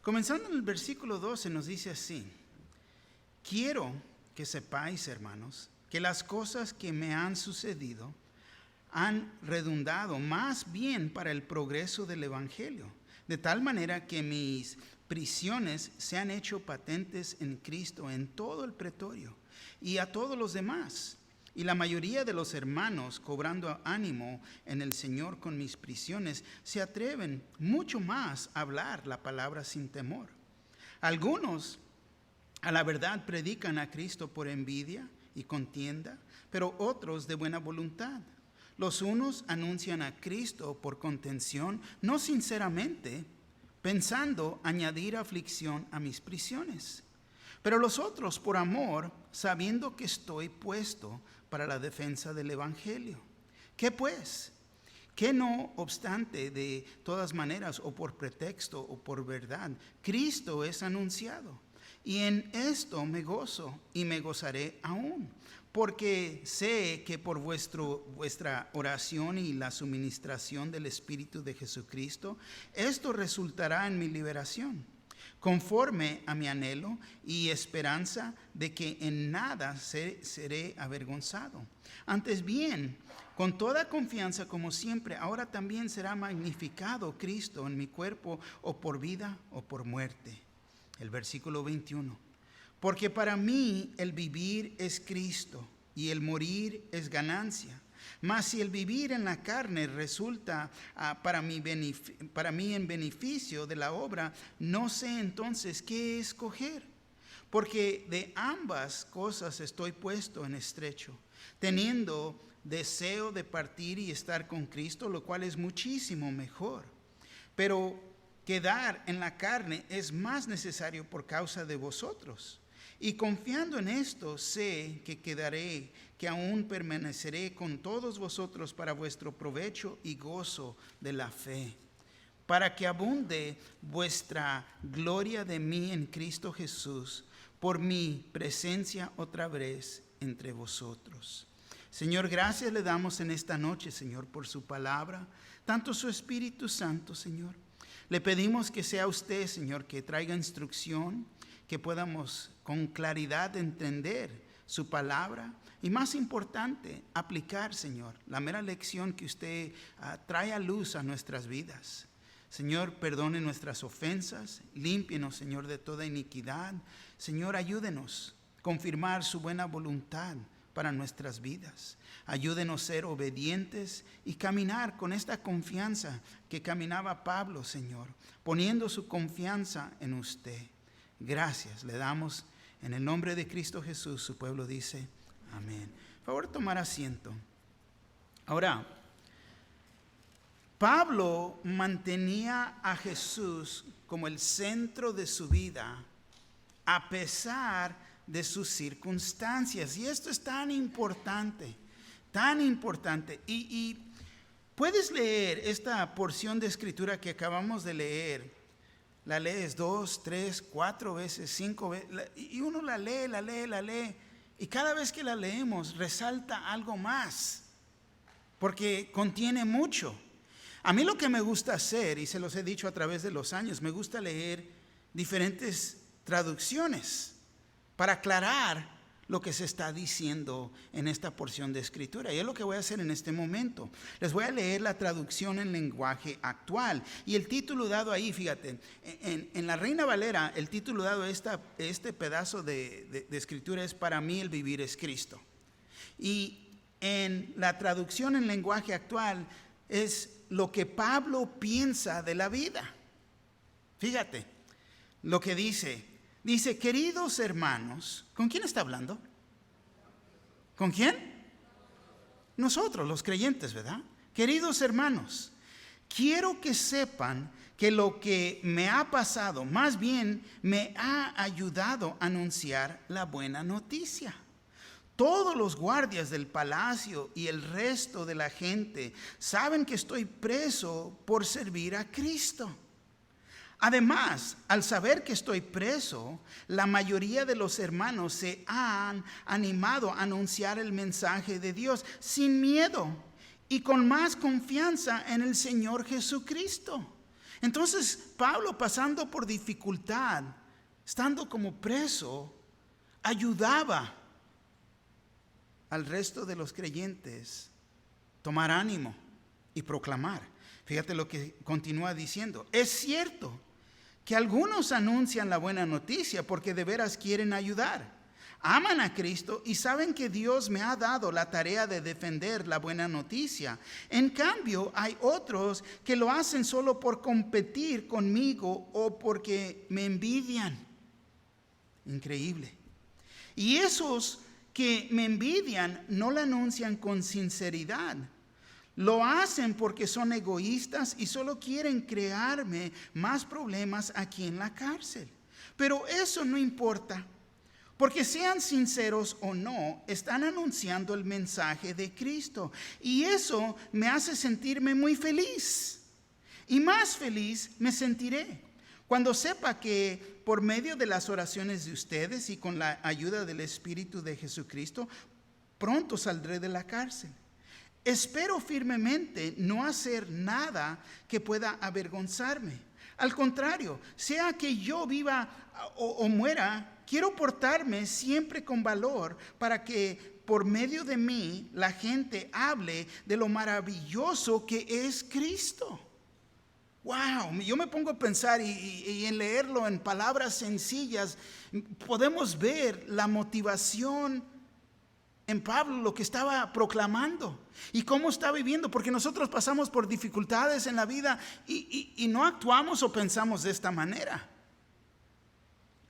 Comenzando en el versículo 12 nos dice así: quiero que sepáis, hermanos, que las cosas que me han sucedido han redundado más bien para el progreso del Evangelio, de tal manera que mis prisiones se han hecho patentes en Cristo en todo el pretorio y a todos los demás. Y la mayoría de los hermanos, cobrando ánimo en el Señor con mis prisiones, se atreven mucho más a hablar la palabra sin temor. Algunos, a la verdad, predican a Cristo por envidia y contienda, pero otros de buena voluntad. Los unos anuncian a Cristo por contención, no sinceramente, pensando añadir aflicción a mis prisiones. Pero los otros por amor, sabiendo que estoy puesto para la defensa del Evangelio. ¿Qué pues? Que no obstante, de todas maneras, o por pretexto o por verdad, Cristo es anunciado. Y en esto me gozo y me gozaré aún, porque sé que por vuestra oración y la suministración del Espíritu de Jesucristo, esto resultará en mi liberación, conforme a mi anhelo y esperanza de que en nada seré avergonzado. Antes bien, con toda confianza, como siempre, ahora también será magnificado Cristo en mi cuerpo, o por vida o por muerte. El versículo 21. Porque para mí el vivir es Cristo y el morir es ganancia. Mas si el vivir en la carne resulta para mí en beneficio de la obra, no sé entonces qué escoger. Porque de ambas cosas estoy puesto en estrecho, teniendo deseo de partir y estar con Cristo, lo cual es muchísimo mejor. Pero quedar en la carne es más necesario por causa de vosotros. Y confiando en esto, sé que quedaré, que aún permaneceré con todos vosotros para vuestro provecho y gozo de la fe, para que abunde vuestra gloria de mí en Cristo Jesús, por mi presencia otra vez entre vosotros. Señor, gracias le damos en esta noche, Señor, por su palabra, tanto su Espíritu Santo, Señor. Le pedimos que sea usted, Señor, que traiga instrucción, que podamos con claridad entender su palabra y, más importante, aplicar, Señor, la mera lección que usted trae a luz a nuestras vidas. Señor, perdone nuestras ofensas, límpienos, Señor, de toda iniquidad. Señor, ayúdenos a confirmar su buena voluntad para nuestras vidas. Ayúdenos a ser obedientes y caminar con esta confianza que caminaba Pablo, Señor, poniendo su confianza en usted. Gracias le damos en el nombre de Cristo Jesús. Su pueblo dice amén. Por favor, tomar asiento. Ahora, Pablo mantenía a Jesús como el centro de su vida a pesar de sus circunstancias. Y esto es tan importante, tan importante. Y puedes leer esta porción de escritura que acabamos de leer. La lees 2, 3, 4 veces, 5 veces, y uno la lee, y cada vez que la leemos resalta algo más, porque contiene mucho. A mí lo que me gusta hacer, y se los he dicho a través de los años, me gusta leer diferentes traducciones para aclarar lo que se está diciendo en esta porción de escritura. Y es lo que voy a hacer en este momento. Les voy a leer la traducción en lenguaje actual. Y el título dado ahí, fíjate, en la Reina Valera, el título dado a este pedazo de escritura es: para mí el vivir es Cristo. Y en la traducción en lenguaje actual es lo que Pablo piensa de la vida. Fíjate lo que dice. Dice: queridos hermanos, ¿con quién está hablando? ¿Con quién? Nosotros, los creyentes, ¿verdad? Queridos hermanos, quiero que sepan que lo que me ha pasado, más bien me ha ayudado a anunciar la buena noticia. Todos los guardias del palacio y el resto de la gente saben que estoy preso por servir a Cristo. Además, al saber que estoy preso, la mayoría de los hermanos se han animado a anunciar el mensaje de Dios sin miedo y con más confianza en el Señor Jesucristo. Entonces Pablo, pasando por dificultad, estando como preso, ayudaba al resto de los creyentes tomar ánimo y proclamar. Fíjate lo que continúa diciendo. Es cierto que algunos anuncian la buena noticia porque de veras quieren ayudar. Aman a Cristo y saben que Dios me ha dado la tarea de defender la buena noticia. En cambio, hay otros que lo hacen solo por competir conmigo o porque me envidian. Increíble. Y esos que me envidian no la anuncian con sinceridad. Lo hacen porque son egoístas y solo quieren crearme más problemas aquí en la cárcel. Pero eso no importa, porque sean sinceros o no, están anunciando el mensaje de Cristo. Y eso me hace sentirme muy feliz. Y más feliz me sentiré cuando sepa que por medio de las oraciones de ustedes y con la ayuda del Espíritu de Jesucristo, pronto saldré de la cárcel. Espero firmemente no hacer nada que pueda avergonzarme. Al contrario, sea que yo viva o muera, quiero portarme siempre con valor para que por medio de mí la gente hable de lo maravilloso que es Cristo. Wow, yo me pongo a pensar y en leerlo en palabras sencillas, podemos ver la motivación en Pablo, lo que estaba proclamando y cómo está viviendo, porque nosotros pasamos por dificultades en la vida y no actuamos o pensamos de esta manera.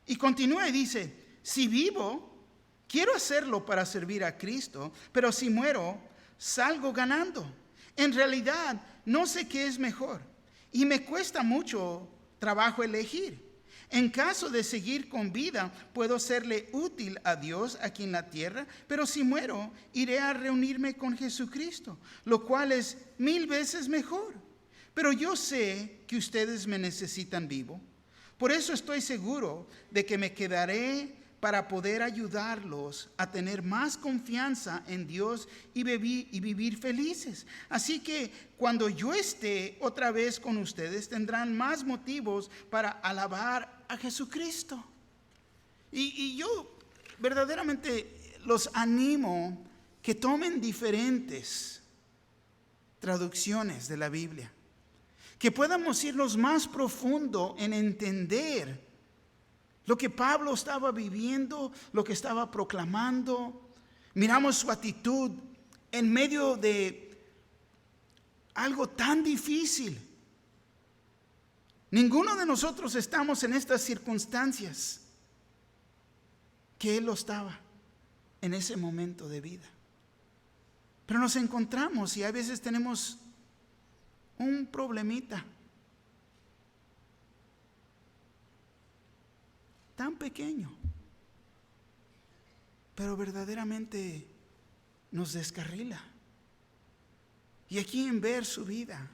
Y continúa y dice, si vivo, quiero hacerlo para servir a Cristo, pero si muero, salgo ganando. En realidad, no sé qué es mejor y me cuesta mucho trabajo elegir. En caso de seguir con vida, puedo serle útil a Dios aquí en la tierra, pero si muero, iré a reunirme con Jesucristo, lo cual es 1000 veces mejor. Pero yo sé que ustedes me necesitan vivo. Por eso estoy seguro de que me quedaré para poder ayudarlos a tener más confianza en Dios y vivir felices. Así que cuando yo esté otra vez con ustedes, tendrán más motivos para alabar a Jesucristo. Y yo verdaderamente los animo que tomen diferentes traducciones de la Biblia, que podamos irnos más profundo en entender lo que Pablo estaba viviendo, lo que estaba proclamando. Miramos su actitud en medio de algo tan difícil. Ninguno de nosotros estamos en estas circunstancias que él lo estaba en ese momento de vida. Pero nos encontramos y a veces tenemos un problemita tan pequeño, pero verdaderamente nos descarrila. Y aquí en ver su vida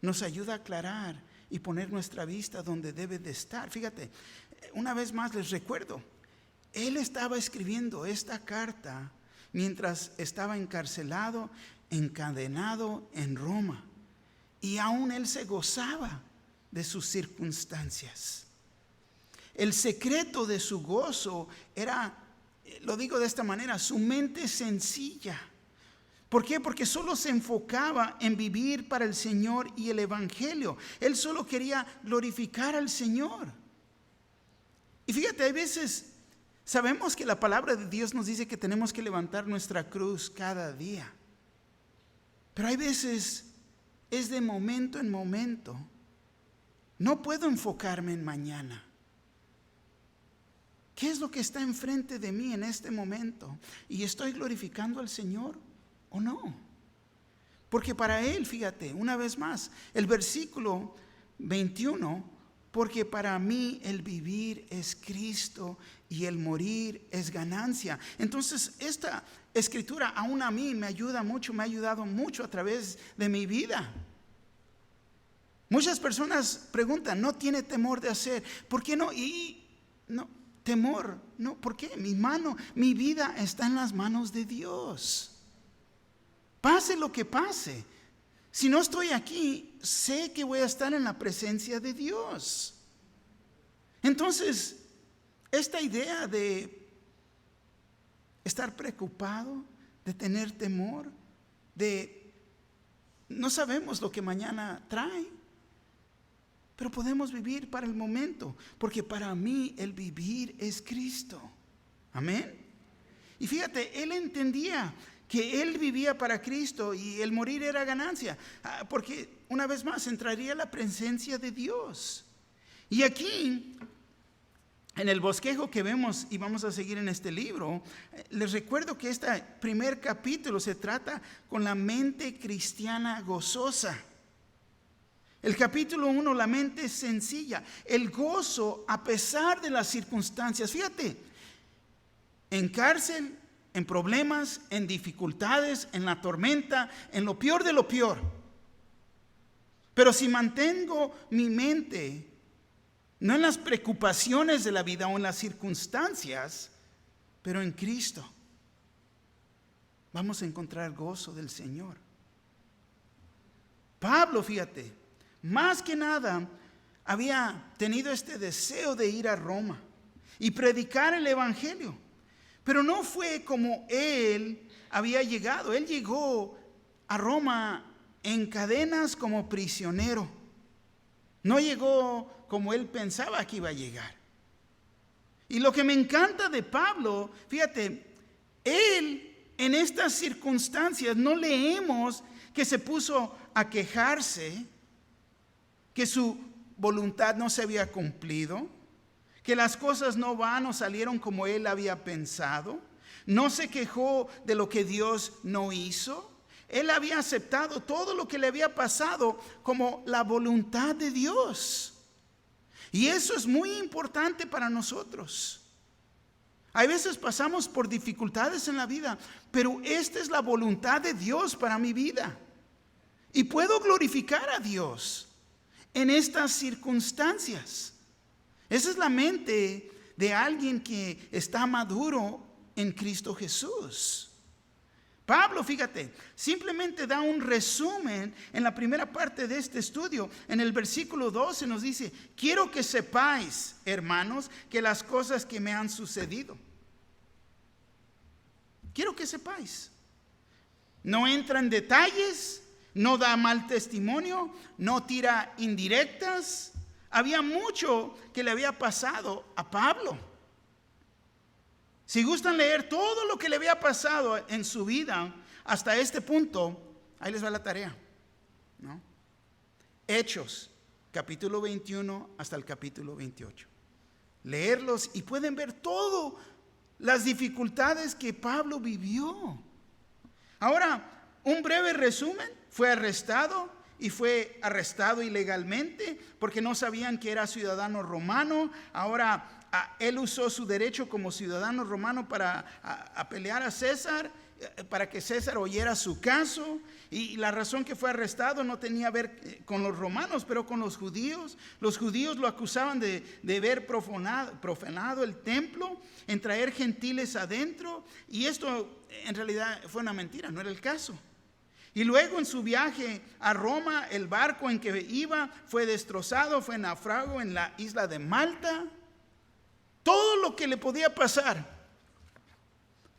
nos ayuda a aclarar y poner nuestra vista donde debe de estar. Fíjate, una vez más les recuerdo, él estaba escribiendo esta carta mientras estaba encarcelado, encadenado en Roma, y aún él se gozaba de sus circunstancias. El secreto de su gozo era, lo digo de esta manera, su mente sencilla. ¿Por qué? Porque solo se enfocaba en vivir para el Señor y el Evangelio. Él solo quería glorificar al Señor. Y fíjate, hay veces sabemos que la palabra de Dios nos dice que tenemos que levantar nuestra cruz cada día. Pero hay veces es de momento en momento. No puedo enfocarme en mañana. ¿Qué es lo que está enfrente de mí en este momento? ¿Y estoy glorificando al Señor o no? Porque para Él, fíjate, una vez más, el versículo 21, porque para mí el vivir es Cristo y el morir es ganancia. Entonces, esta escritura aún a mí me ayuda mucho, me ha ayudado mucho a través de mi vida. Muchas personas preguntan, ¿no tiene temor de hacer? ¿Por qué no? Y no. Temor, no, ¿por qué? Mi vida está en las manos de Dios. Pase lo que pase, Si no estoy aquí, sé que voy a estar en la presencia de Dios. Entonces, esta idea de estar preocupado, de tener temor, de no sabemos lo que mañana trae, pero podemos vivir para el momento, porque para mí el vivir es Cristo. Amén. Y fíjate, él entendía que él vivía para Cristo y el morir era ganancia, porque una vez más entraría a la presencia de Dios. Y aquí, en el bosquejo que vemos, y vamos a seguir en este libro, les recuerdo que este primer capítulo se trata con la mente cristiana gozosa. El capítulo 1, la mente sencilla, el gozo a pesar de las circunstancias. Fíjate, en cárcel, en problemas, en dificultades, en la tormenta, en lo peor de lo peor. Pero si mantengo mi mente no en las preocupaciones de la vida o en las circunstancias, pero en Cristo, vamos a encontrar gozo del Señor. Pablo, fíjate, más que nada había tenido este deseo de ir a Roma y predicar el evangelio. Pero no fue como él había llegado. Él llegó a Roma en cadenas como prisionero. No llegó como él pensaba que iba a llegar. Y lo que me encanta de Pablo, fíjate, él en estas circunstancias no leemos que se puso a quejarse, que su voluntad no se había cumplido, que las cosas no van o salieron como él había pensado. No se quejó de lo que Dios no hizo. Él había aceptado todo lo que le había pasado como la voluntad de Dios. Y eso es muy importante para nosotros. Hay veces pasamos por dificultades en la vida, pero esta es la voluntad de Dios para mi vida. Y puedo glorificar a Dios en estas circunstancias. Esa es la mente de alguien que está maduro en Cristo Jesús. Pablo, fíjate, simplemente da un resumen en la primera parte de este estudio. En el versículo 12 nos dice: quiero que sepáis, hermanos, que las cosas que me han sucedido. Quiero que sepáis. No entra en detalles, no da mal testimonio, no tira indirectas. Había mucho que le había pasado a Pablo. Si gustan leer todo lo que le había pasado en su vida hasta este punto, ahí les va la tarea, ¿no? Hechos, capítulo 21 hasta el capítulo 28. Leerlos y pueden ver todas las dificultades que Pablo vivió. Ahora, un breve resumen: fue arrestado. Y fue arrestado ilegalmente porque no sabían que era ciudadano romano. Ahora él usó su derecho como ciudadano romano para pelear a César, para que César oyera su caso. Y la razón que fue arrestado no tenía que ver con los romanos, pero con los judíos. Los judíos lo acusaban de haber profanado el templo, en traer gentiles adentro. Y esto en realidad fue una mentira, no era el caso. Y luego en su viaje a Roma, el barco en que iba fue destrozado, fue naufrago en la isla de Malta. Todo lo que le podía pasar.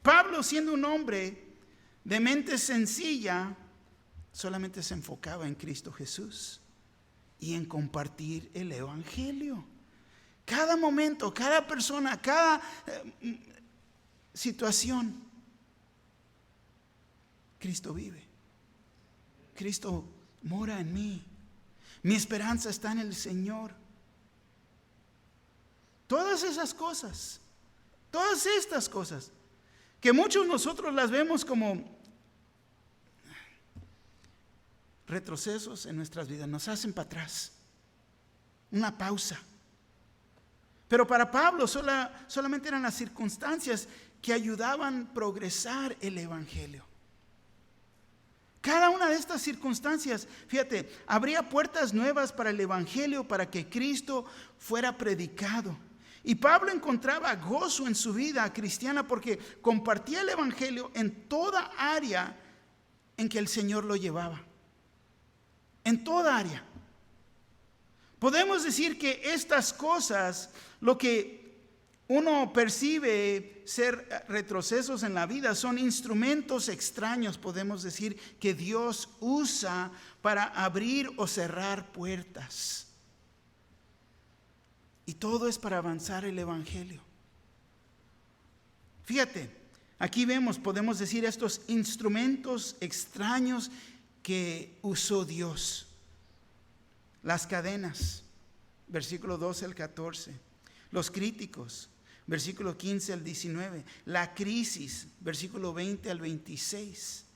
Pablo, siendo un hombre de mente sencilla, solamente se enfocaba en Cristo Jesús y en compartir el evangelio. Cada momento, cada persona, cada situación, Cristo vive. Cristo mora en mí. Mi esperanza está en el Señor. Todas esas cosas, todas estas cosas, que muchos nosotros las vemos como retrocesos en nuestras vidas, nos hacen para atrás, una pausa. Pero para Pablo solamente eran las circunstancias que ayudaban a progresar el evangelio. Cada una de estas circunstancias, fíjate, abría puertas nuevas para el evangelio, para que Cristo fuera predicado. Y Pablo encontraba gozo en su vida cristiana porque compartía el evangelio en toda área en que el Señor lo llevaba. en toda área. Podemos decir que estas cosas, lo que uno percibe ser retrocesos en la vida, son instrumentos extraños, podemos decir, que Dios usa para abrir o cerrar puertas. Y todo es para avanzar el evangelio. Fíjate, aquí vemos, podemos decir, estos instrumentos extraños que usó Dios. Las cadenas, versículo 12 al 14. Los críticos, versículo 15 al 19. La crisis, versículo 20 al 26.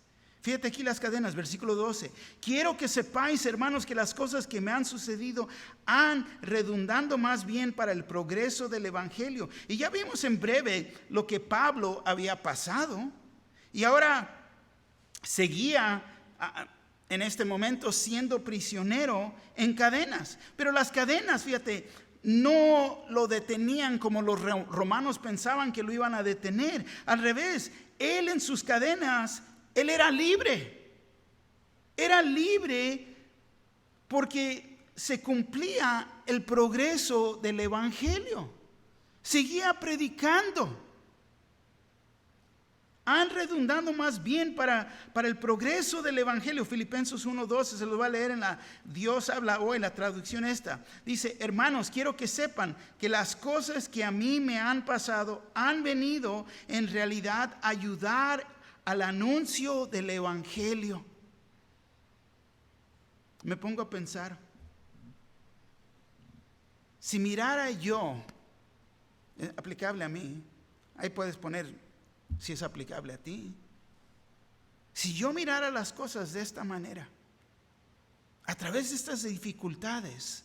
Fíjate aquí las cadenas, versículo 12. Quiero que sepáis, hermanos, que las cosas que me han sucedido han redundando más bien para el progreso del evangelio. Y ya vimos en breve lo que Pablo había pasado. Y ahora seguía en este momento siendo prisionero en cadenas. Pero las cadenas, fíjate, no lo detenían como los romanos pensaban que lo iban a detener. Al revés, él en sus cadenas, él era libre. Era libre porque se cumplía el progreso del evangelio. Seguía predicando. Han redundado más bien para el progreso del evangelio. Filipenses 1:12, se lo va a leer en la Dios habla hoy, la traducción esta. Dice: hermanos, quiero que sepan que las cosas que a mí me han pasado han venido en realidad a ayudar al anuncio del evangelio. Me pongo a pensar, si mirara yo, aplicable a mí, ahí puedes poner si es aplicable a ti. Si yo mirara las cosas de esta manera, a través de estas dificultades,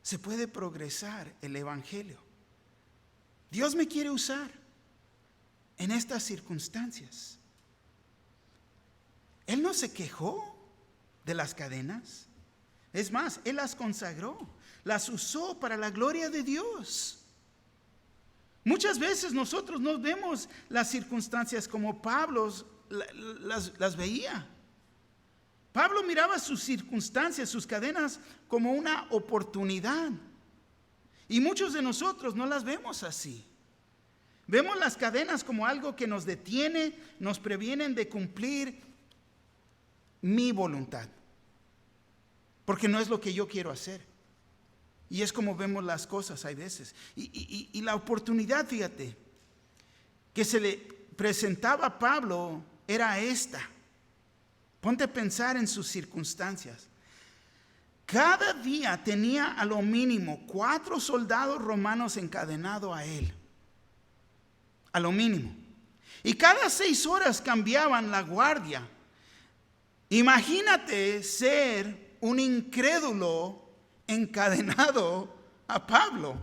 se puede progresar el evangelio. Dios me quiere usar en estas circunstancias. Él no se quejó de las cadenas. Es más, Él las consagró, las usó para la gloria de Dios. Muchas veces nosotros no vemos las circunstancias como Pablo las veía. Pablo miraba sus circunstancias, sus cadenas, como una oportunidad. Y muchos de nosotros no las vemos así. Vemos las cadenas como algo que nos detiene, nos previenen de cumplir mi voluntad. Porque no es lo que yo quiero hacer. Y es como vemos las cosas hay veces. Y la oportunidad, fíjate, que se le presentaba a Pablo era esta. Ponte a pensar en sus circunstancias. Cada día tenía a lo mínimo 4 soldados romanos encadenados a él. A lo mínimo. Y cada 6 horas cambiaban la guardia. Imagínate ser un incrédulo encadenado a Pablo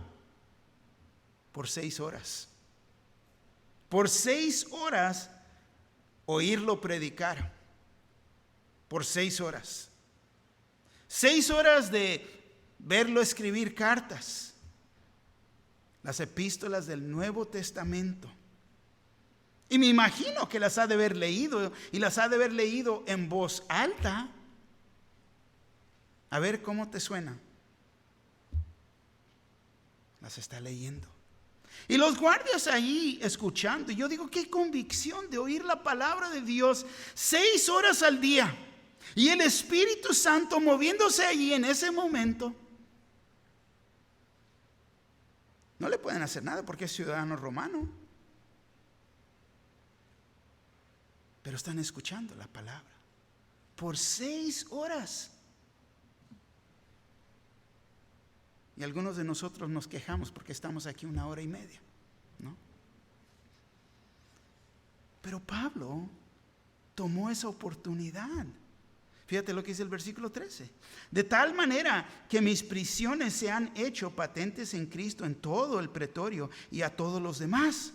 por 6 horas. Por 6 horas oírlo predicar. Por 6 horas. 6 horas de verlo escribir cartas. Las epístolas del Nuevo Testamento. Y me imagino que las ha de haber leído, y las ha de haber leído en voz alta. A ver cómo te suena. Las está leyendo. Y los guardias ahí escuchando. Y yo digo, qué convicción de oír la palabra de Dios 6 horas al día. Y el Espíritu Santo moviéndose allí en ese momento. No le pueden hacer nada porque es ciudadano romano. Pero están escuchando la palabra. Por 6 horas. Y algunos de nosotros nos quejamos porque estamos aquí 1 hora y media, ¿no? Pero Pablo tomó esa oportunidad. Fíjate lo que dice el versículo 13. De tal manera que mis prisiones se han hecho patentes en Cristo en todo el pretorio y a todos los demás.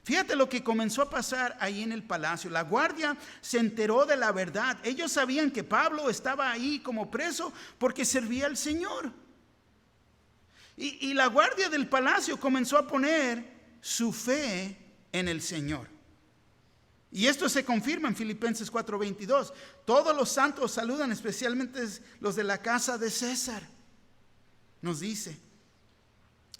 Fíjate lo que comenzó a pasar ahí en el palacio. La guardia se enteró de la verdad. Ellos sabían que Pablo estaba ahí como preso porque servía al Señor. Y la guardia del palacio comenzó a poner su fe en el Señor. Y esto se confirma en Filipenses 4:22. Todos los santos saludan, especialmente los de la casa de César. Nos dice.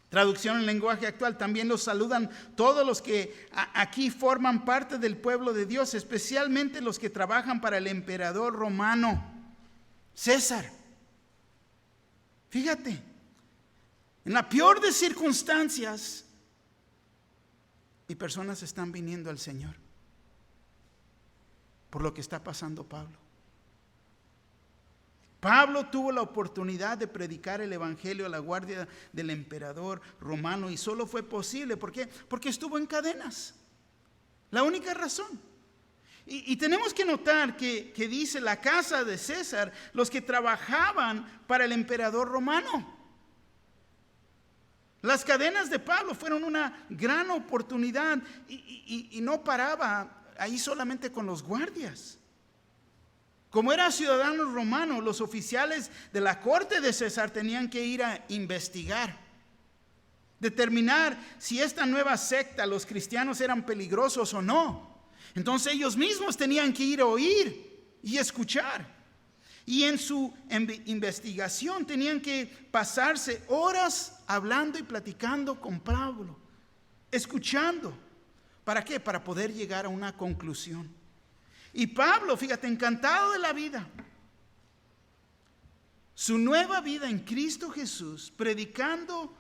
Traducción en lenguaje actual, también los saludan todos los que aquí forman parte del pueblo de Dios, especialmente los que trabajan para el emperador romano, César. Fíjate, en la peor de circunstancias, y personas están viniendo al Señor por lo que está pasando Pablo. Pablo tuvo la oportunidad de predicar el evangelio a la guardia del emperador romano y solo fue posible, ¿por qué? Porque estuvo en cadenas. La única razón. Y tenemos que notar que dice la casa de César, los que trabajaban para el emperador romano. Las cadenas de Pablo fueron una gran oportunidad y no paraba ahí solamente con los guardias. Como era ciudadano romano, los oficiales de la corte de César tenían que ir a investigar, determinar si esta nueva secta, los cristianos, eran peligrosos o no. Entonces ellos mismos tenían que ir a oír y escuchar. Y en su investigación tenían que pasarse horas hablando y platicando con Pablo, escuchando. ¿Para qué? Para poder llegar a una conclusión. Y Pablo, fíjate, encantado de la vida, su nueva vida en Cristo Jesús, predicando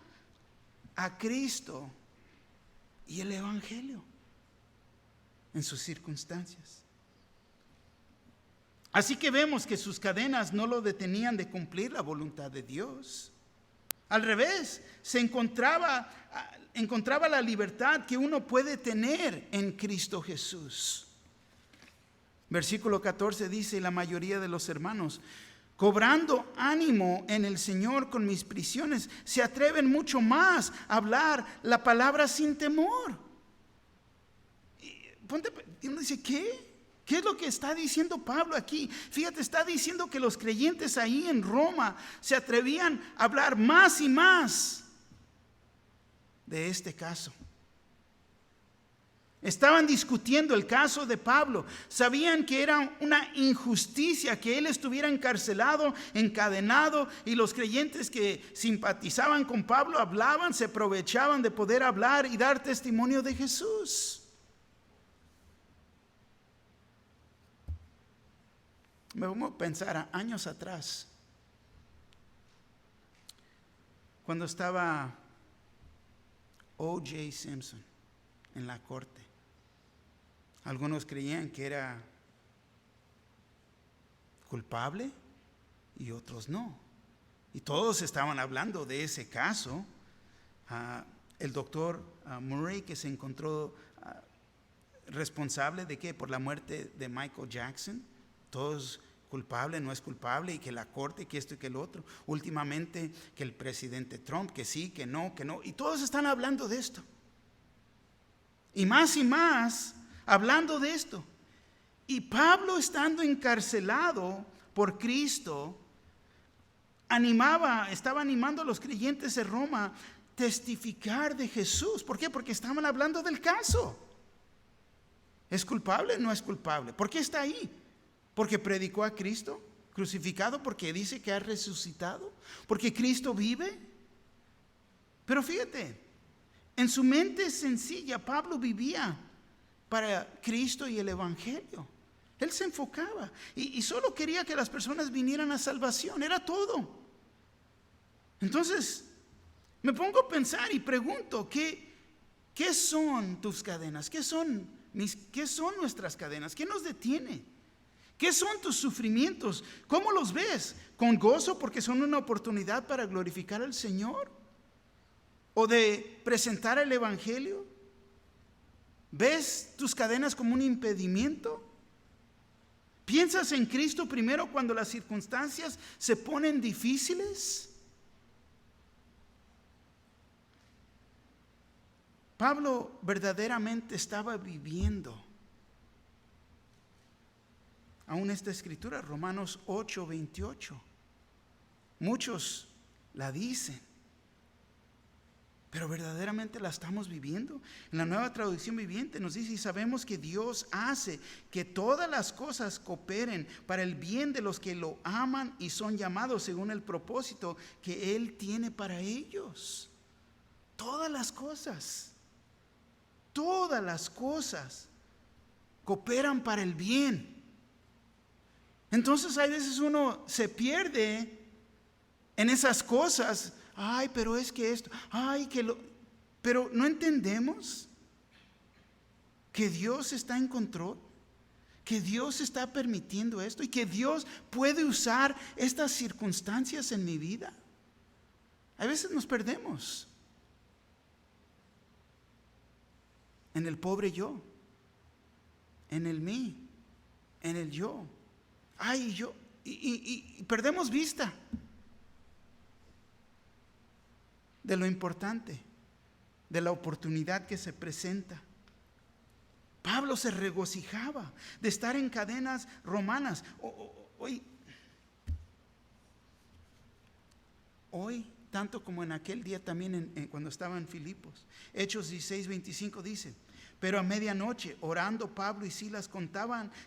a Cristo y el evangelio en sus circunstancias. Así que vemos que sus cadenas no lo detenían de cumplir la voluntad de Dios. Al revés, se encontraba la libertad que uno puede tener en Cristo Jesús. Versículo 14 dice: la mayoría de los hermanos, cobrando ánimo en el Señor con mis prisiones, se atreven mucho más a hablar la palabra sin temor. Y uno dice, ¿qué? ¿Qué es lo que está diciendo Pablo aquí? Fíjate, está diciendo que los creyentes ahí en Roma se atrevían a hablar más y más de este caso. Estaban discutiendo el caso de Pablo. Sabían que era una injusticia que él estuviera encarcelado, encadenado, y los creyentes que simpatizaban con Pablo hablaban, se aprovechaban de poder hablar y dar testimonio de Jesús. Me voy a pensar a años atrás, cuando estaba O.J. Simpson en la corte. Algunos creían que era culpable y otros no. Y todos estaban hablando de ese caso. El doctor Murray, que se encontró responsable de ¿qué? Por la muerte de Michael Jackson. Todos culpable, no es culpable, y que la corte, que esto y que el otro. Últimamente que el presidente Trump, que sí, que no. Y todos están hablando de esto. Y más hablando de esto. Y Pablo, estando encarcelado por Cristo, estaba animando a los creyentes de Roma a testificar de Jesús. ¿Por qué? Porque estaban hablando del caso. ¿Es culpable? No es culpable. ¿Por qué está ahí? Porque predicó a Cristo crucificado, porque dice que ha resucitado, porque Cristo vive. Pero fíjate, en su mente sencilla, Pablo vivía para Cristo y el evangelio. Él se enfocaba y solo quería que las personas vinieran a salvación, era todo. Entonces me pongo a pensar y pregunto, ¿qué son tus cadenas? ¿Qué son nuestras cadenas? ¿Qué nos detiene? ¿Qué son tus sufrimientos? ¿Cómo los ves? ¿Con gozo porque son una oportunidad para glorificar al Señor? ¿O de presentar el evangelio? ¿Ves tus cadenas como un impedimento? ¿Piensas en Cristo primero cuando las circunstancias se ponen difíciles? Pablo verdaderamente estaba viviendo aún esta escritura, Romanos 8:28. Muchos la dicen. pero verdaderamente la estamos viviendo. En la Nueva Traducción Viviente nos dice: y sabemos que Dios hace que todas las cosas cooperen para el bien de los que lo aman y son llamados según el propósito que Él tiene para ellos. Todas las cosas cooperan para el bien. Entonces hay veces uno se pierde en esas cosas. Ay, pero es que esto, pero no entendemos que Dios está en control, que Dios está permitiendo esto y que Dios puede usar estas circunstancias en mi vida. A veces nos perdemos en el pobre yo, en el mí, en el yo. Yo, y perdemos vista de lo importante, de la oportunidad que se presenta. Pablo se regocijaba de estar en cadenas romanas. Hoy, tanto como en aquel día también cuando estaba en Filipos. Hechos 16:25 dice: pero a medianoche, orando, Pablo y Silas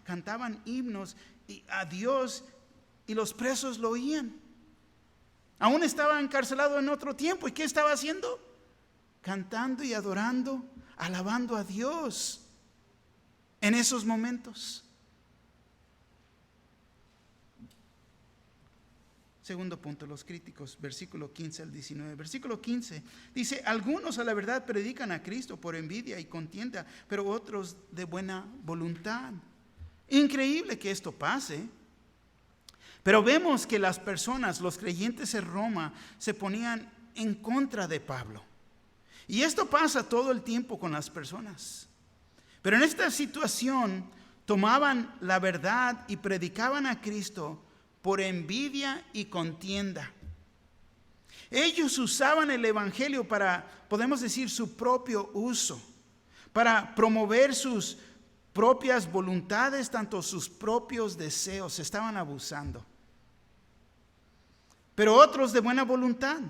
cantaban himnos a Dios, y los presos lo oían. Aún estaba encarcelado en otro tiempo. ¿Y qué estaba haciendo? Cantando y adorando, alabando a Dios en esos momentos. Segundo punto, los críticos, versículo 15 al 19. Versículo 15 dice: algunos a la verdad predican a Cristo por envidia y contienda, pero otros de buena voluntad. Increíble que esto pase. Pero vemos que las personas, los creyentes en Roma, se ponían en contra de Pablo. Y esto pasa todo el tiempo con las personas. Pero en esta situación tomaban la verdad y predicaban a Cristo por envidia y contienda. Ellos usaban el evangelio para, podemos decir, su propio uso, para promover sus propias voluntades, tanto sus propios deseos. Estaban abusando. Pero otros de buena voluntad.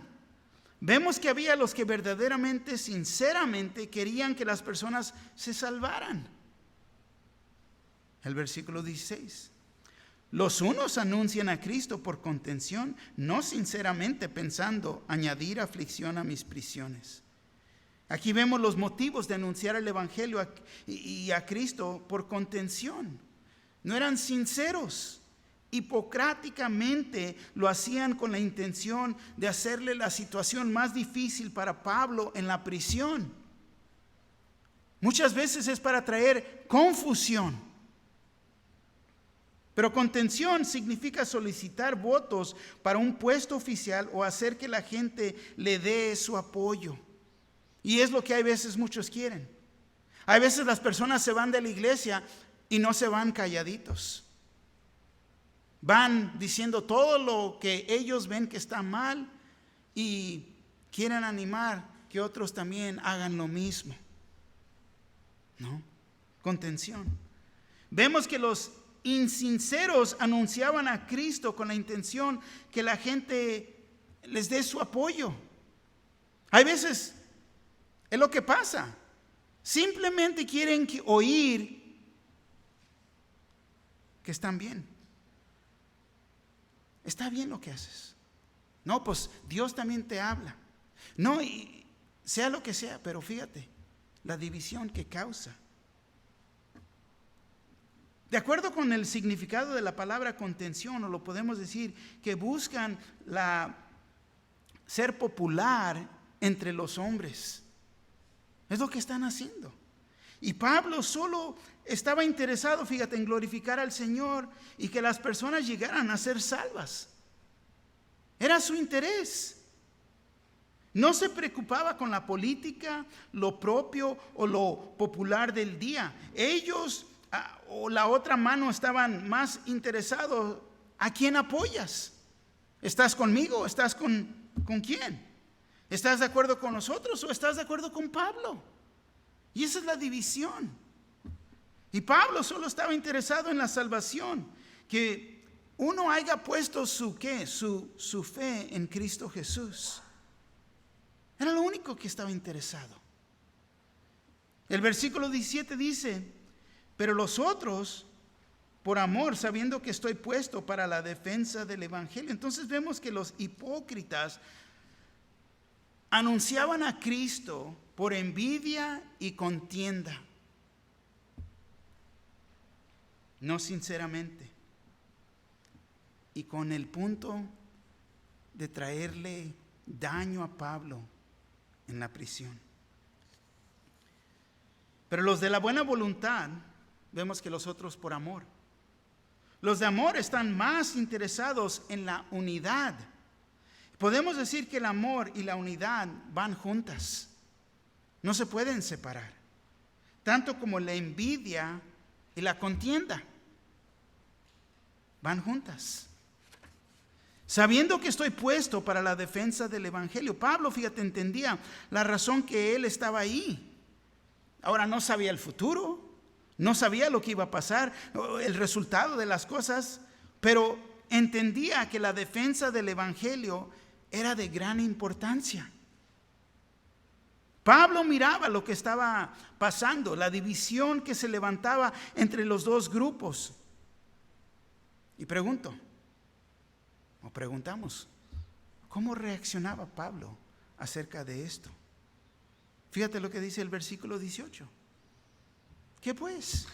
Vemos que había los que verdaderamente, sinceramente querían que las personas se salvaran. El versículo 16. Los unos anuncian a Cristo por contención, no sinceramente pensando añadir aflicción a mis prisiones. Aquí vemos los motivos de anunciar el evangelio y a Cristo por contención. No eran sinceros. Hipocráticamente lo hacían con la intención de hacerle la situación más difícil para Pablo en la prisión. Muchas veces es para traer confusión. Pero contención significa solicitar votos para un puesto oficial o hacer que la gente le dé su apoyo. Y es lo que hay veces muchos quieren. Hay veces las personas se van de la iglesia y no se van calladitos. Van diciendo todo lo que ellos ven que está mal y quieren animar que otros también hagan lo mismo. ¿No? Contención. Vemos que los insinceros anunciaban a Cristo con la intención que la gente les dé su apoyo. Hay veces es lo que pasa. Simplemente quieren oír que están bien. Está bien lo que haces. No, pues Dios también te habla. No, y sea lo que sea, pero fíjate, la división que causa. De acuerdo con el significado de la palabra contención, o lo podemos decir, que buscan ser popular entre los hombres. Es lo que están haciendo. Y Pablo solo estaba interesado, fíjate, en glorificar al Señor y que las personas llegaran a ser salvas. Era su interés. No se preocupaba con la política, lo propio o lo popular del día. Ellos o la otra mano estaban más interesados. ¿A quién apoyas? ¿Estás conmigo o estás con quién? ¿Estás de acuerdo con nosotros o estás de acuerdo con Pablo? Y esa es la división. Y Pablo solo estaba interesado en la salvación, que uno haya puesto su fe en Cristo Jesús. Era lo único que estaba interesado. El versículo 17 dice: pero los otros, por amor, sabiendo que estoy puesto para la defensa del evangelio. Entonces vemos que los hipócritas anunciaban a Cristo por envidia y contienda, no sinceramente, y con el punto de traerle daño a Pablo en la prisión. Pero los de la buena voluntad, vemos que los otros por amor. Los de amor están más interesados en la unidad. Podemos decir que el amor y la unidad van juntas. No se pueden separar. Tanto como la envidia y la contienda van juntas. Sabiendo que estoy puesto para la defensa del evangelio. Pablo, fíjate, entendía la razón que él estaba ahí. Ahora, no sabía el futuro, no sabía lo que iba a pasar, el resultado de las cosas, pero entendía que la defensa del evangelio era de gran importancia. Pablo miraba lo que estaba pasando, la división que se levantaba entre los dos grupos. Y preguntamos, ¿cómo reaccionaba Pablo acerca de esto? Fíjate lo que dice el versículo 18. ¿Qué pues?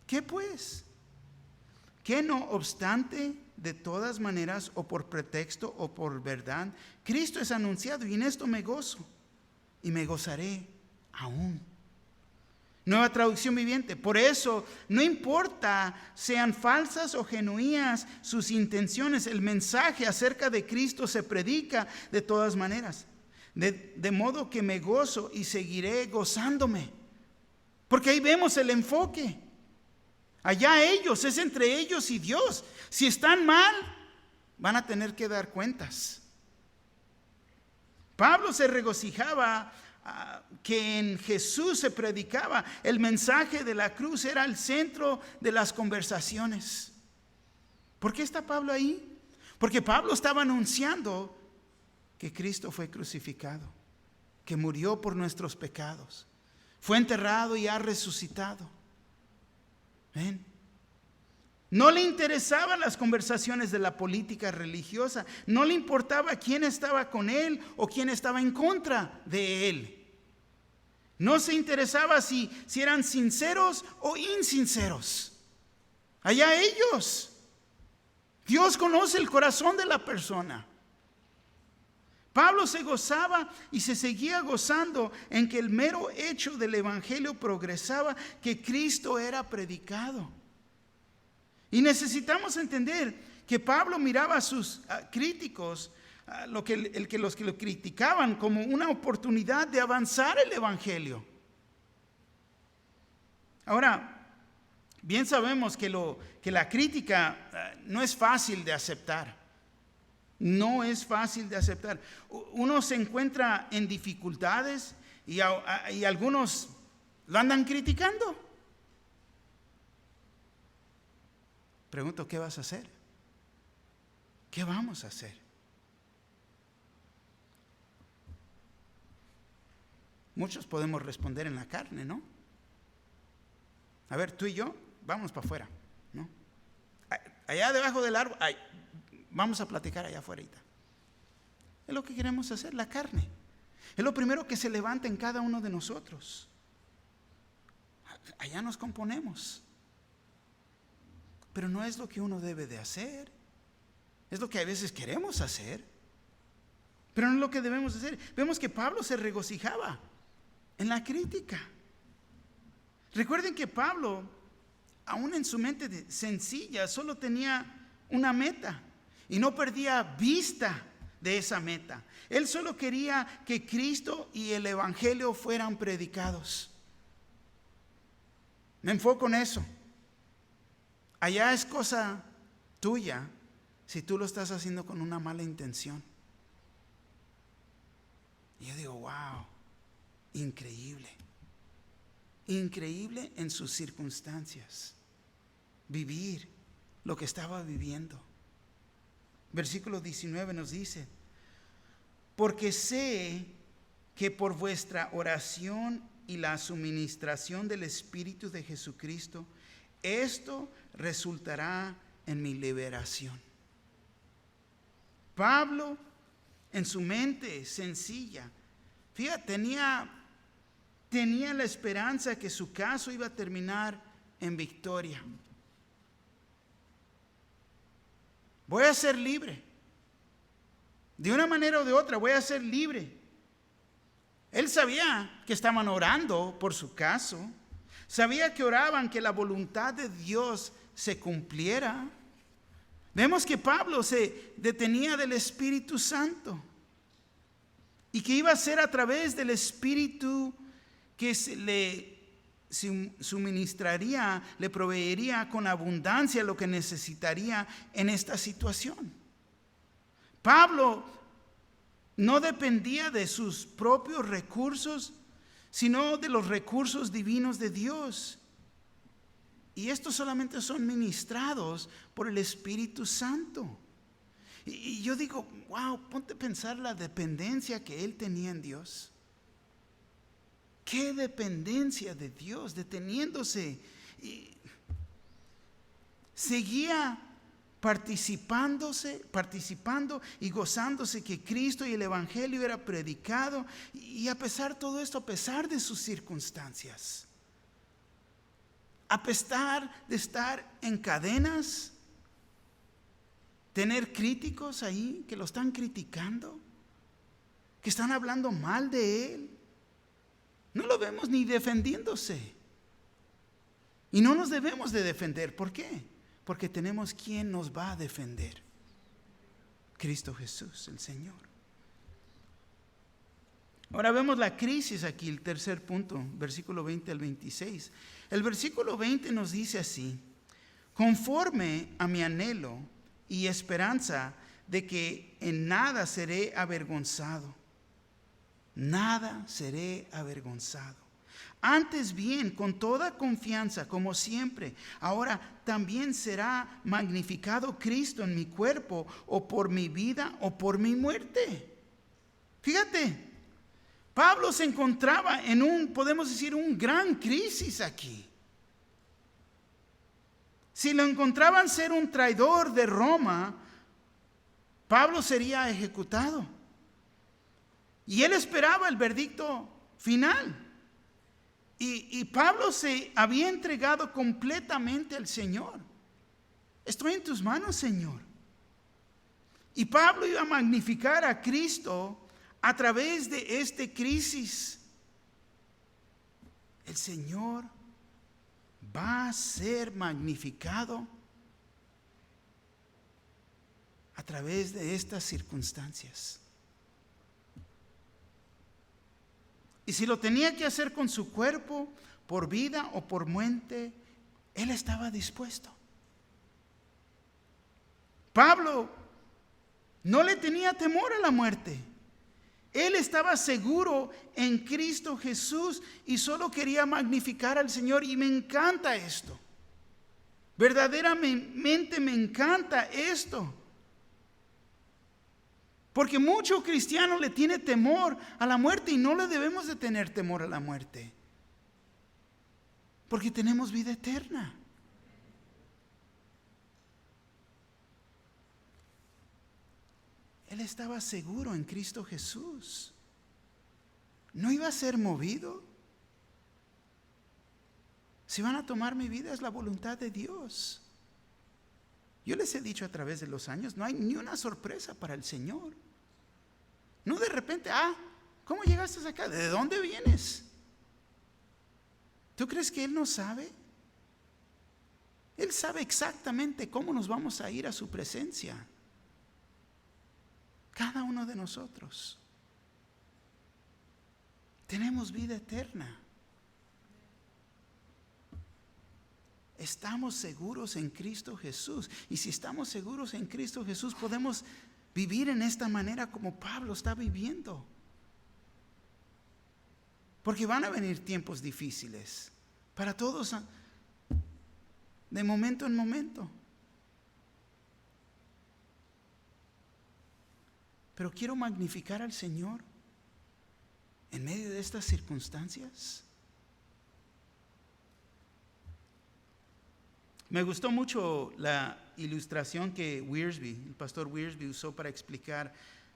¿Qué pues? Que no obstante, de todas maneras, o por pretexto o por verdad, Cristo es anunciado, y en esto me gozo y me gozaré aún. Nueva traducción viviente. Por eso, no importa sean falsas o genuinas sus intenciones, el mensaje acerca de Cristo se predica de todas maneras. De modo que me gozo y seguiré gozándome. Porque ahí vemos el enfoque. Allá ellos, es entre ellos y Dios. Si están mal, van a tener que dar cuentas. Pablo se regocijaba que en Jesús se predicaba. El mensaje de la cruz era el centro de las conversaciones. ¿Por qué está Pablo ahí? Porque Pablo estaba anunciando que Cristo fue crucificado, que murió por nuestros pecados, fue enterrado y ha resucitado. ¿Ven? No le interesaban las conversaciones de la política religiosa, no le importaba quién estaba con él o quién estaba en contra de él. No se interesaba si eran sinceros o insinceros. Allá ellos. Dios conoce el corazón de la persona. Pablo se gozaba y se seguía gozando en que el mero hecho del evangelio progresaba, que Cristo era predicado. Y necesitamos entender que Pablo miraba a sus críticos, los que lo criticaban, como una oportunidad de avanzar el evangelio. Ahora, bien sabemos que la crítica no es fácil de aceptar. No es fácil de aceptar. Uno se encuentra en dificultades y algunos lo andan criticando. Pregunto, ¿qué vas a hacer? ¿Qué vamos a hacer? Muchos podemos responder en la carne, ¿no? A ver, tú y yo, vamos para afuera, ¿no? Allá debajo del árbol, vamos a platicar allá afuera. Es lo que queremos hacer, la carne. Es lo primero que se levanta en cada uno de nosotros. Allá nos componemos. Pero no es lo que uno debe de hacer. Es lo que a veces queremos hacer, pero no es lo que debemos hacer. Vemos que Pablo se regocijaba en la crítica. Recuerden que Pablo, aún en su mente sencilla, solo tenía una meta y no perdía vista de esa meta. Él solo quería que Cristo y el evangelio fueran predicados. Me enfoco en eso. Allá es cosa tuya si tú lo estás haciendo con una mala intención. Y yo digo, wow, increíble. Increíble en sus circunstancias. Vivir lo que estaba viviendo. Versículo 19 nos dice: porque sé que por vuestra oración y la suministración del Espíritu de Jesucristo, esto resultará en mi liberación. Pablo, en su mente sencilla, fíjate, tenía la esperanza que su caso iba a terminar en victoria. Voy a ser libre. De una manera o de otra voy a ser libre. Él sabía que estaban orando por su caso. Sabía que oraban que la voluntad de Dios se cumpliera. Vemos que Pablo se detenía del Espíritu Santo y que iba a ser a través del Espíritu que le suministraría, le proveería con abundancia lo que necesitaría en esta situación. Pablo no dependía de sus propios recursos, sino de los recursos divinos de Dios. Y estos solamente son ministrados por el Espíritu Santo. Y yo digo, wow, ponte a pensar la dependencia que él tenía en Dios. Qué dependencia de Dios, deteniéndose. Y seguía participando y gozándose que Cristo y el Evangelio era predicado. Y a pesar de todo esto, a pesar de sus circunstancias, a pesar de estar en cadenas, tener críticos ahí que lo están criticando, que están hablando mal de él, no lo vemos ni defendiéndose. Y no nos debemos de defender. ¿Por qué? Porque tenemos quien nos va a defender. Cristo Jesús, el Señor. Ahora vemos la crisis aquí, el tercer punto, versículo 20 al 26. El versículo 20 nos dice así: conforme a mi anhelo y esperanza de que en nada seré avergonzado. Nada seré avergonzado. Antes bien, con toda confianza, como siempre, ahora también será magnificado Cristo en mi cuerpo, o por mi vida o por mi muerte. Fíjate, Pablo se encontraba en podemos decir, un gran crisis aquí. Si lo encontraban ser un traidor de Roma, Pablo sería ejecutado. Y él esperaba el veredicto final. Y Pablo se había entregado completamente al Señor. Estoy en tus manos, Señor. Y Pablo iba a magnificar a Cristo a través de esta crisis. El Señor va a ser magnificado a través de estas circunstancias. Y si lo tenía que hacer con su cuerpo, por vida o por muerte, él estaba dispuesto. Pablo no le tenía temor a la muerte. Él estaba seguro en Cristo Jesús y solo quería magnificar al Señor. Y me encanta esto. Verdaderamente me encanta esto. Porque mucho cristiano le tiene temor a la muerte, y no le debemos de tener temor a la muerte. Porque tenemos vida eterna. Él estaba seguro en Cristo Jesús. No iba a ser movido. Si van a tomar mi vida, es la voluntad de Dios. Yo les he dicho a través de los años, no hay ni una sorpresa para el Señor. No de repente, ¿cómo llegaste acá? ¿De dónde vienes? ¿Tú crees que Él no sabe? Él sabe exactamente cómo nos vamos a ir a su presencia. Cada uno de nosotros. Tenemos vida eterna. Estamos seguros en Cristo Jesús. Y si estamos seguros en Cristo Jesús, podemos vivir en esta manera como Pablo está viviendo. Porque van a venir tiempos difíciles para todos, de momento en momento. pero quiero magnificar al Señor en medio de estas circunstancias. Me gustó mucho la ilustración que el pastor Wiersbe usó para explicar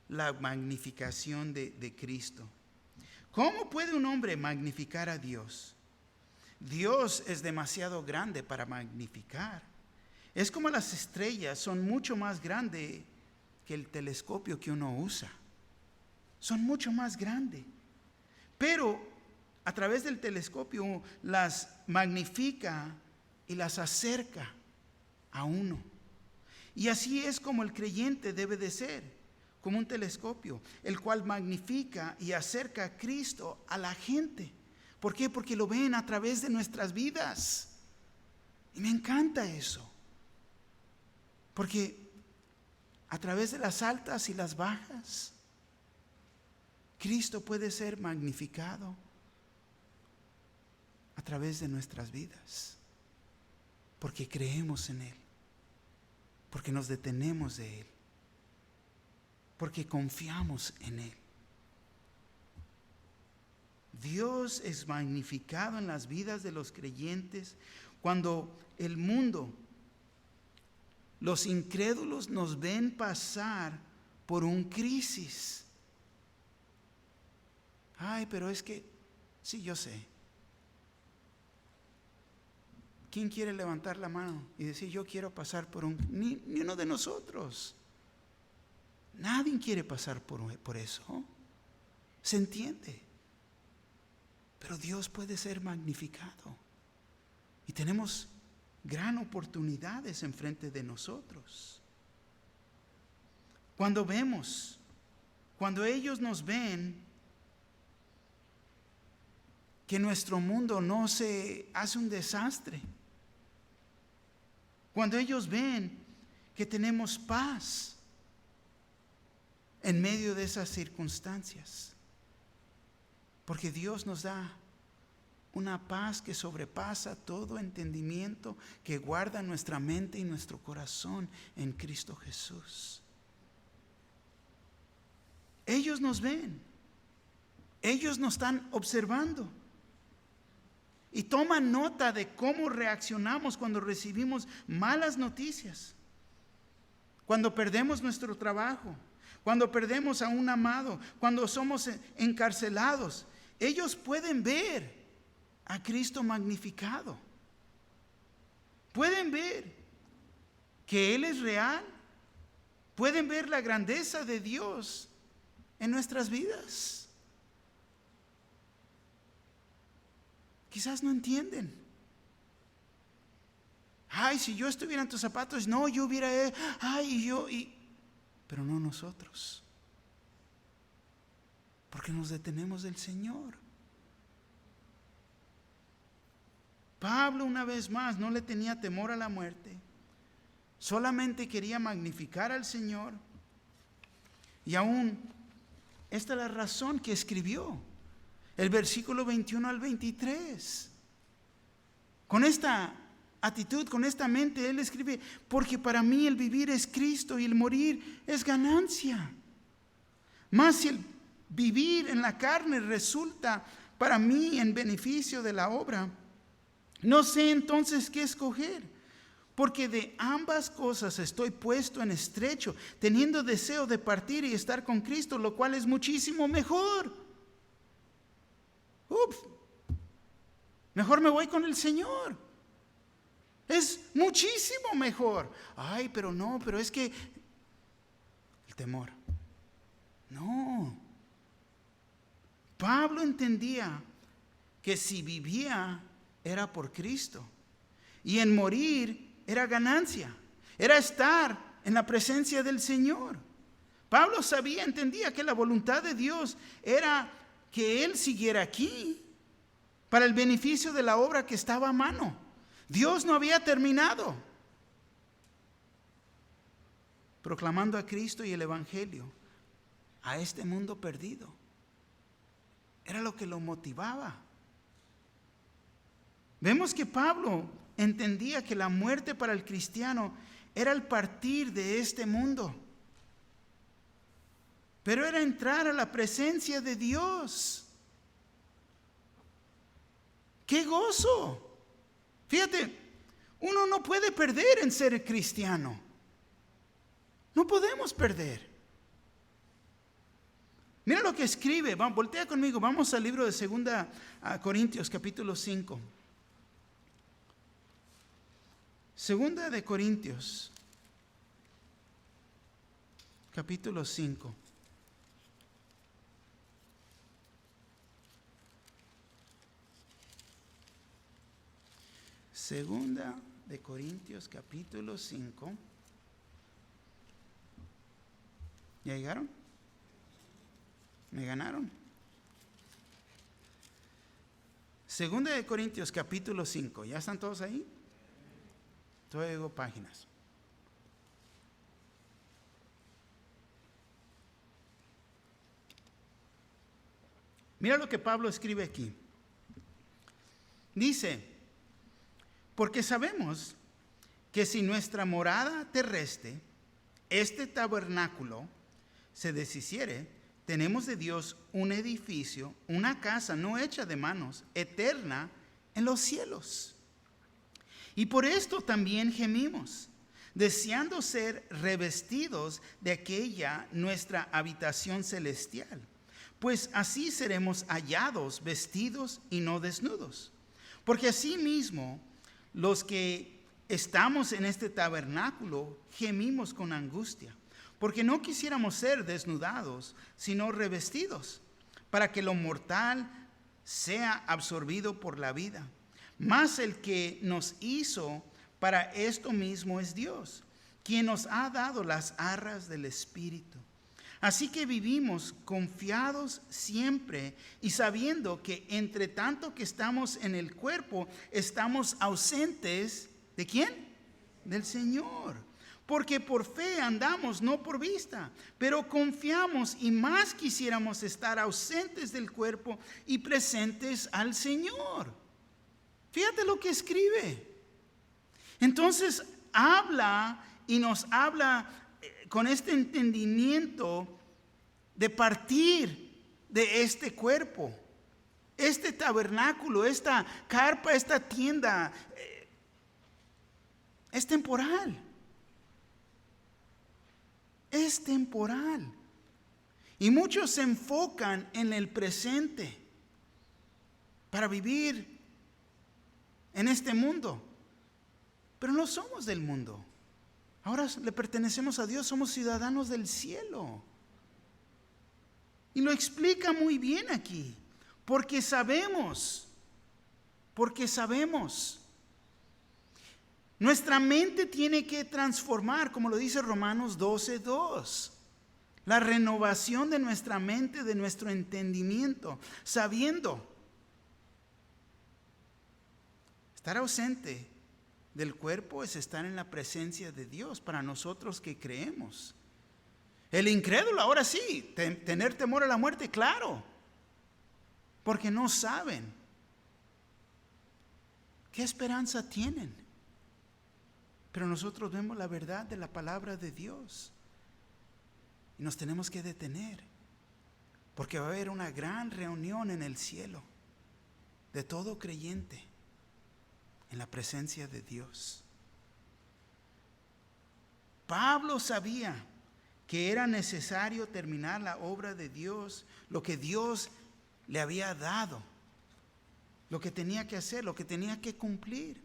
la magnificación de Cristo. ¿Cómo puede un hombre magnificar a Dios? Dios es demasiado grande para magnificar. Es como las estrellas, son mucho más grandes que el telescopio que uno usa. Son mucho más grandes. Pero a través del telescopio las magnifica y las acerca a uno. Y así es como el creyente debe de ser, como un telescopio, el cual magnifica y acerca a Cristo a la gente. ¿Por qué? Porque lo ven a través de nuestras vidas. Y me encanta eso. Porque a través de las altas y las bajas, Cristo puede ser magnificado a través de nuestras vidas. Porque creemos en Él. Porque nos detenemos de Él. Porque confiamos en Él. Dios es magnificado en las vidas de los creyentes cuando el mundo, los incrédulos nos ven pasar por un crisis. Ay, pero es que, sí, yo sé. ¿Quién quiere levantar la mano y decir, yo quiero pasar por un... Ni uno de nosotros. Nadie quiere pasar por eso. ¿Se entiende? Pero Dios puede ser magnificado. Y tenemos gran oportunidades enfrente de nosotros. Cuando ellos nos ven, que nuestro mundo no se hace un desastre. Cuando ellos ven que tenemos paz en medio de esas circunstancias. Porque Dios nos da una paz que sobrepasa todo entendimiento, que guarda nuestra mente y nuestro corazón en Cristo Jesús. Ellos nos ven. Ellos nos están observando. Y toman nota de cómo reaccionamos cuando recibimos malas noticias. Cuando perdemos nuestro trabajo. Cuando perdemos a un amado. Cuando somos encarcelados. Ellos pueden ver a Cristo magnificado. Pueden ver que Él es real. Pueden ver la grandeza de Dios en nuestras vidas. Quizás no entienden. Ay, si yo estuviera en tus zapatos, no, yo hubiera, pero no nosotros. Porque nos detenemos del Señor. Pablo, una vez más, no le tenía temor a la muerte. Solamente quería magnificar al Señor. Y aún, esta es la razón que escribió. El versículo 21 al 23. Con esta actitud, con esta mente, él escribe, porque para mí el vivir es Cristo y el morir es ganancia. Mas si el vivir en la carne resulta para mí en beneficio de la obra, no sé entonces qué escoger. Porque de ambas cosas estoy puesto en estrecho, teniendo deseo de partir y estar con Cristo, lo cual es muchísimo mejor. Mejor me voy con el Señor. Es muchísimo mejor. Ay, pero no, pero es que el temor. No. Pablo entendía que si vivía era por Cristo y en morir era ganancia, era estar en la presencia del Señor. Pablo entendía que la voluntad de Dios era que él siguiera aquí para el beneficio de la obra que estaba a mano. Dios no había terminado. Proclamando a Cristo y el Evangelio a este mundo perdido. Era lo que lo motivaba. Vemos que Pablo entendía que la muerte para el cristiano era el partir de este mundo. pero era entrar a la presencia de Dios. ¡Qué gozo! Fíjate, uno no puede perder en ser cristiano. No podemos perder. Mira lo que escribe, voltea conmigo, vamos al libro de 2 Corintios capítulo 5. 2 de Corintios capítulo 5. Segunda de Corintios capítulo 5. ¿Ya llegaron? ¿Me ganaron? Segunda de Corintios capítulo 5. ¿Ya están todos ahí? Todavía digo páginas. Mira lo que Pablo escribe aquí. Dice: porque sabemos que si nuestra morada terrestre, este tabernáculo, se deshiciere, tenemos de Dios un edificio, una casa no hecha de manos, eterna en los cielos. Y por esto también gemimos, deseando ser revestidos de aquella nuestra habitación celestial, pues así seremos hallados vestidos y no desnudos. Porque asimismo, los que estamos en este tabernáculo gemimos con angustia, porque no quisiéramos ser desnudados, sino revestidos, para que lo mortal sea absorbido por la vida. Mas el que nos hizo para esto mismo es Dios, quien nos ha dado las arras del Espíritu. Así que vivimos confiados siempre y sabiendo que entre tanto que estamos en el cuerpo, estamos ausentes, ¿de quién? Del Señor. Porque por fe andamos, no por vista, pero confiamos y más quisiéramos estar ausentes del cuerpo y presentes al Señor. Fíjate lo que escribe. Entonces habla y nos habla con este entendimiento de partir de este cuerpo, este tabernáculo, esta carpa, esta tienda, es temporal. Es temporal. Y muchos se enfocan en el presente para vivir en este mundo. Pero no somos del mundo. Ahora le pertenecemos a Dios, somos ciudadanos del cielo. Y lo explica muy bien aquí. Porque sabemos. Nuestra mente tiene que transformar, como lo dice Romanos 12:2. La renovación de nuestra mente, de nuestro entendimiento, sabiendo. Estar ausente del cuerpo es estar en la presencia de Dios para nosotros que creemos. El incrédulo ahora sí, tener temor a la muerte, claro, porque no saben qué esperanza tienen. Pero nosotros vemos la verdad de la palabra de Dios y nos tenemos que detener, porque va a haber una gran reunión en el cielo de todo creyente en la presencia de Dios. Pablo sabía que era necesario terminar la obra de Dios, lo que Dios le había dado, lo que tenía que hacer, lo que tenía que cumplir.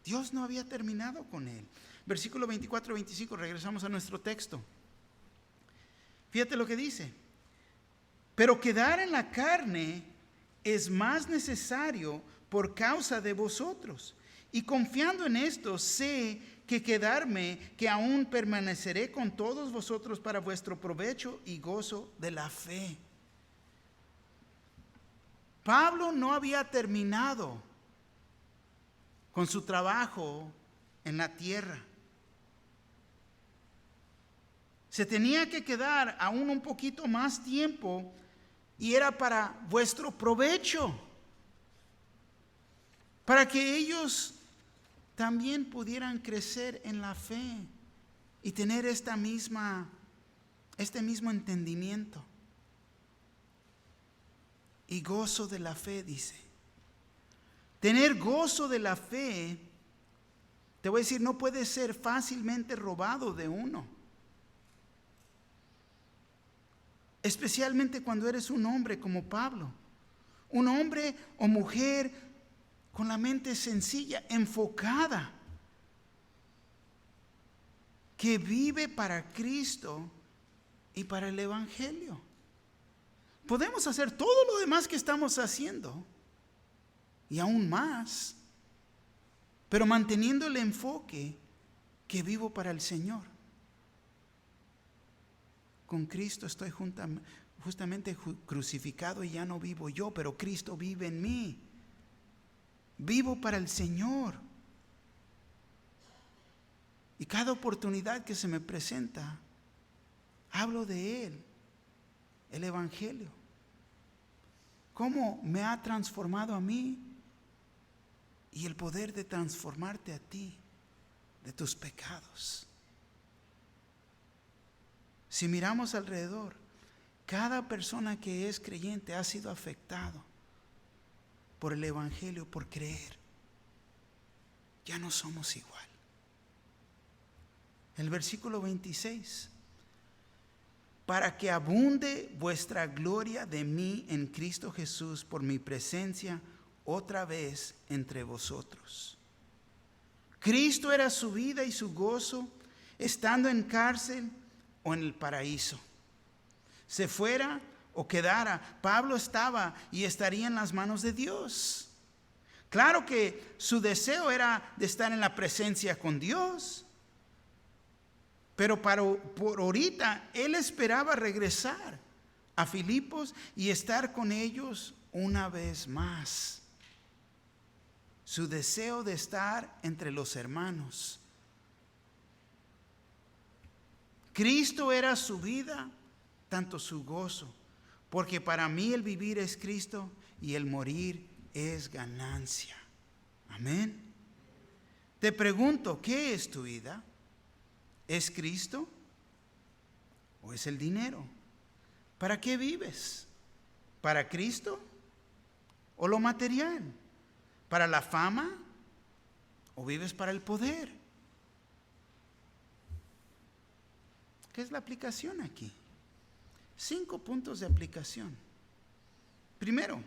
Dios no había terminado con él. Versículo 24-25, regresamos a nuestro texto. Fíjate lo que dice. Pero quedar en la carne es más necesario por causa de vosotros. Y confiando en esto, sé que aún permaneceré con todos vosotros para vuestro provecho y gozo de la fe. Pablo no había terminado con su trabajo en la tierra. Se tenía que quedar aún un poquito más tiempo y era para vuestro provecho, para que ellos también pudieran crecer en la fe y tener esta misma este mismo entendimiento y gozo de la fe, dice. Tener gozo de la fe, te voy a decir, no puede ser fácilmente robado de uno. Especialmente cuando eres un hombre como Pablo. Un hombre o mujer con la mente sencilla, enfocada, que vive para Cristo y para el Evangelio. Podemos hacer todo lo demás que estamos haciendo y aún más, pero manteniendo el enfoque que vivo para el Señor. Con Cristo estoy justamente crucificado y ya no vivo yo, pero Cristo vive en mí. Vivo para el Señor. Y cada oportunidad que se me presenta, hablo de Él, el Evangelio. Cómo me ha transformado a mí y el poder de transformarte a ti de tus pecados. Si miramos alrededor, cada persona que es creyente ha sido afectado por el Evangelio, por creer. Ya no somos igual. El versículo 26. Para que abunde vuestra gloria de mí en Cristo Jesús por mi presencia otra vez entre vosotros. Cristo era su vida y su gozo, estando en cárcel o en el paraíso. Se fuera o quedara, Pablo estaba y estaría en las manos de Dios. Claro que su deseo era de estar en la presencia con Dios, pero por ahorita él esperaba regresar a Filipos y estar con ellos una vez más. Su deseo de estar entre los hermanos. Cristo era su vida, tanto su gozo, porque para mí el vivir es Cristo y el morir es ganancia. Amén. Te pregunto, ¿qué es tu vida? ¿Es Cristo o es el dinero? ¿Para qué vives? ¿Para Cristo o lo material? ¿Para la fama o vives para el poder? ¿Qué es la aplicación aquí? 5 puntos de aplicación. Primero,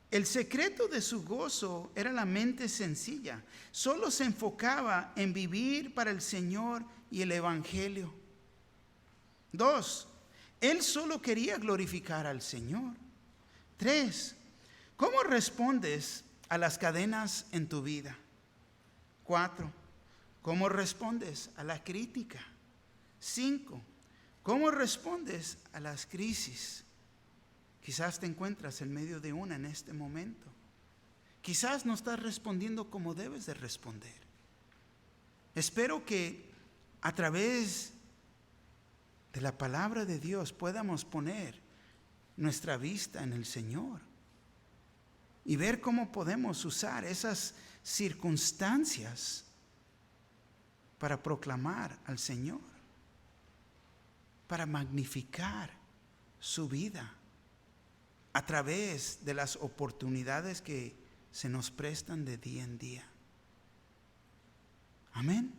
el secreto de su gozo era la mente sencilla. Solo se enfocaba en vivir para el Señor y el Evangelio. 2, él solo quería glorificar al Señor. 3, ¿cómo respondes a las cadenas en tu vida? 4, ¿cómo respondes a la crítica? 5, ¿cómo respondes a las crisis? Quizás te encuentras en medio de una en este momento. Quizás no estás respondiendo como debes de responder. Espero que a través de la palabra de Dios podamos poner nuestra vista en el Señor y ver cómo podemos usar esas circunstancias para proclamar al Señor, para magnificar su vida a través de las oportunidades que se nos prestan de día en día. Amén.